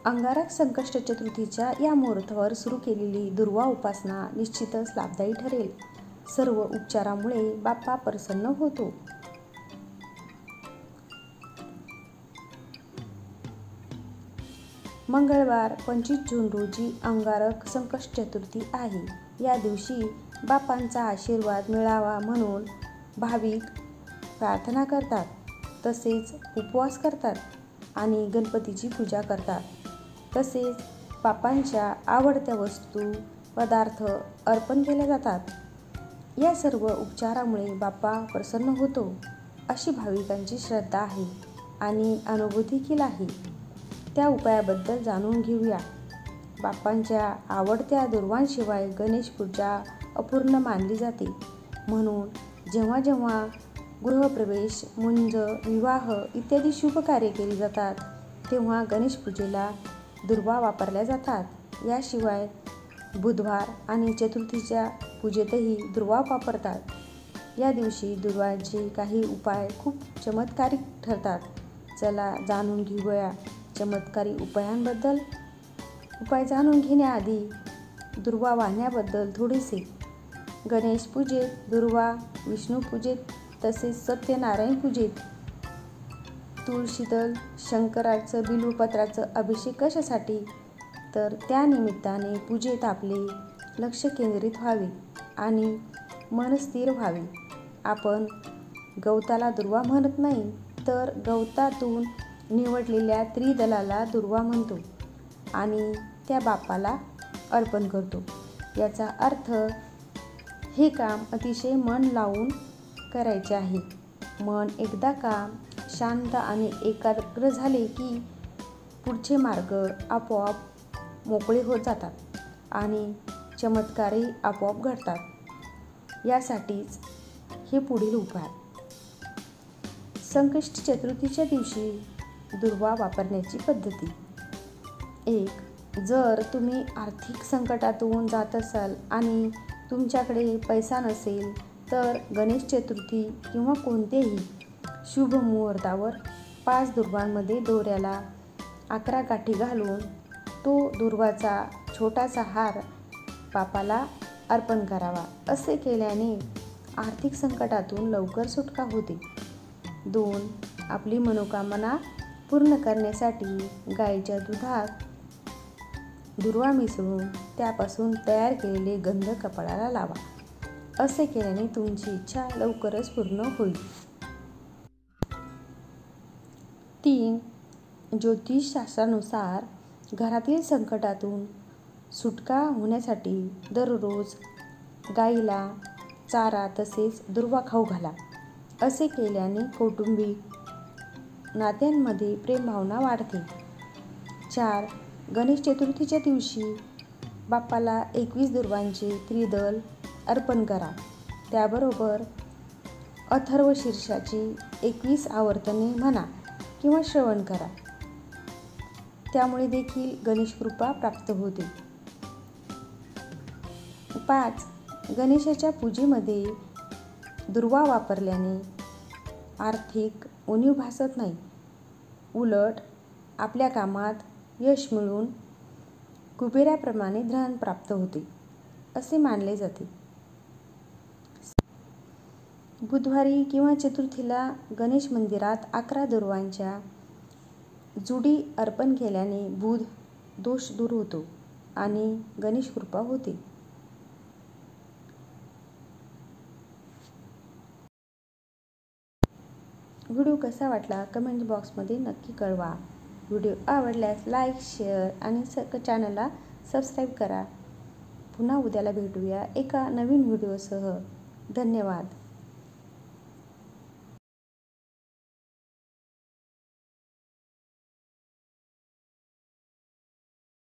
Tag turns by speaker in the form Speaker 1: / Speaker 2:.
Speaker 1: अंगारक संकष्ट चतुर्थीच्या या मुहूर्तावर सुरू केलेली दुर्वा उपासना निश्चितच लाभदायी ठरेल. सर्व उपचारामुळे बाप्पा प्रसन्न होतो. मंगळवार 25 जून रोजी अंगारक संकष्ट चतुर्थी आहे. या दिवशी बाप्पांचा आशीर्वाद मिळावा म्हणून भाविक प्रार्थना करतात, तसेच उपवास करतात आणि गणपतीची पूजा करतात. तसेच बाप्पांच्या आवडत्या वस्तू, पदार्थ अर्पण केले जातात. या सर्व उपचारामुळे बाप्पा प्रसन्न होतो, अशी भाविकांची श्रद्धा आहे आणि अनुभूती देखील आहे. त्या उपायाबद्दल जाणून घेऊया. बाप्पांच्या आवडत्या दुर्वांशिवाय गणेश पूजा अपूर्ण मानली जाते. म्हणून जेव्हा जेव्हा गृहप्रवेश, मुंज, विवाह इत्यादी शुभ कार्य केली जातात, तेव्हा गणेश पूजेला दुर्वा वापरल्या जातात. याशिवाय बुधवार आणि चतुर्थीच्या पूजेतही दुर्वा वापरतात. या दिवशी दुर्वांचे काही उपाय खूप चमत्कारिक ठरतात. चला जाणून घेऊया चमत्कारी उपायांबद्दल. उपाय जाणून घेण्याआधी दुर्वा वाहण्याबद्दल थोडेसे. गणेश पूजेत दुर्वा, विष्णू पूजेत तसेच सत्यनारायण पूजेत तुळशीदल, शंकराचं बिल्वपत्राचं अभिषेक कशासाठी? तर त्या निमित्ताने पूजेत आपले लक्ष केंद्रित व्हावे आणि मन स्थिर व्हावे. आपण गवताला दुर्वा म्हणत नाही, तर गवतातून निवडलेल्या त्रिदलाला दुर्वा म्हणतो आणि त्या बाप्पाला अर्पण करतो. याचा अर्थ हे काम अतिशय मन लावून करायचे आहे. मन एकदा का शांत आणि एकाग्र झाले की पुढचे मार्ग आपोआप मोकळे होत जातात आणि चमत्कारही आपोआप घडतात. यासाठीच हे पुढील उपाय. संकष्टी चतुर्थीच्या दिवशी दुर्वा वापरण्याची पद्धती. 1. जर तुम्ही आर्थिक संकटातून जात असाल आणि तुमच्याकडे पैसा नसेल, तर गणेश चतुर्थी किंवा कोणतेही शुभ मुहूर्तावर 5 दुर्वांमध्ये दोऱ्याला 11 गाठी घालून तो दुर्वाचा छोटासा हार बाप्पाला अर्पण करावा. असे केल्याने आर्थिक संकटातून लवकर सुटका होते. 2. आपली मनोकामना पूर्ण करण्यासाठी गायीच्या दुधात दुर्वा मिसळून त्यापासून तयार केलेले गंध कपाळाला लावा. असे केल्याने तुमची इच्छा लवकरच पूर्ण होईल. 3. ज्योतिषशास्त्रानुसार घरातील संकटातून सुटका होण्यासाठी दररोज गायीला चारा तसेच दुर्वा खाऊ घाला. असे केल्याने कौटुंबिक नात्यांमध्ये प्रेमभावना वाढते. 4. गणेश चतुर्थीच्या दिवशी बाप्पाला 21 दुर्वांचे त्रिदल अर्पण करा. त्याबरोबर अथर्वशीर्षाची 21 आवर्तने म्हणा किंवा श्रवण करा. त्यामुळे देखील गणेश कृपा प्राप्त होते. 5. गणेशाच्या पूजेमध्ये दुर्वा वापरल्याने आर्थिक उणीव भासत नाही. उलट आपल्या कामात यश मिळून कुबेराप्रमाणे धन प्राप्त होते, असे मानले जाते. बुधवारी किंवा चतुर्थीला गणेश मंदिरात 11 दुर्वांच्या जुडी अर्पण केल्याने बुध दोष दूर होतो आणि गणेश कृपा होते. व्हिडिओ कसा वाटला कमेंट बॉक्समध्ये नक्की कळवा. व्हिडिओ आवडल्यास लाईक, शेअर आणि चॅनलला सबस्क्राईब करा. पुन्हा उद्याला भेटूया एका नवीन व्हिडिओसह. धन्यवाद.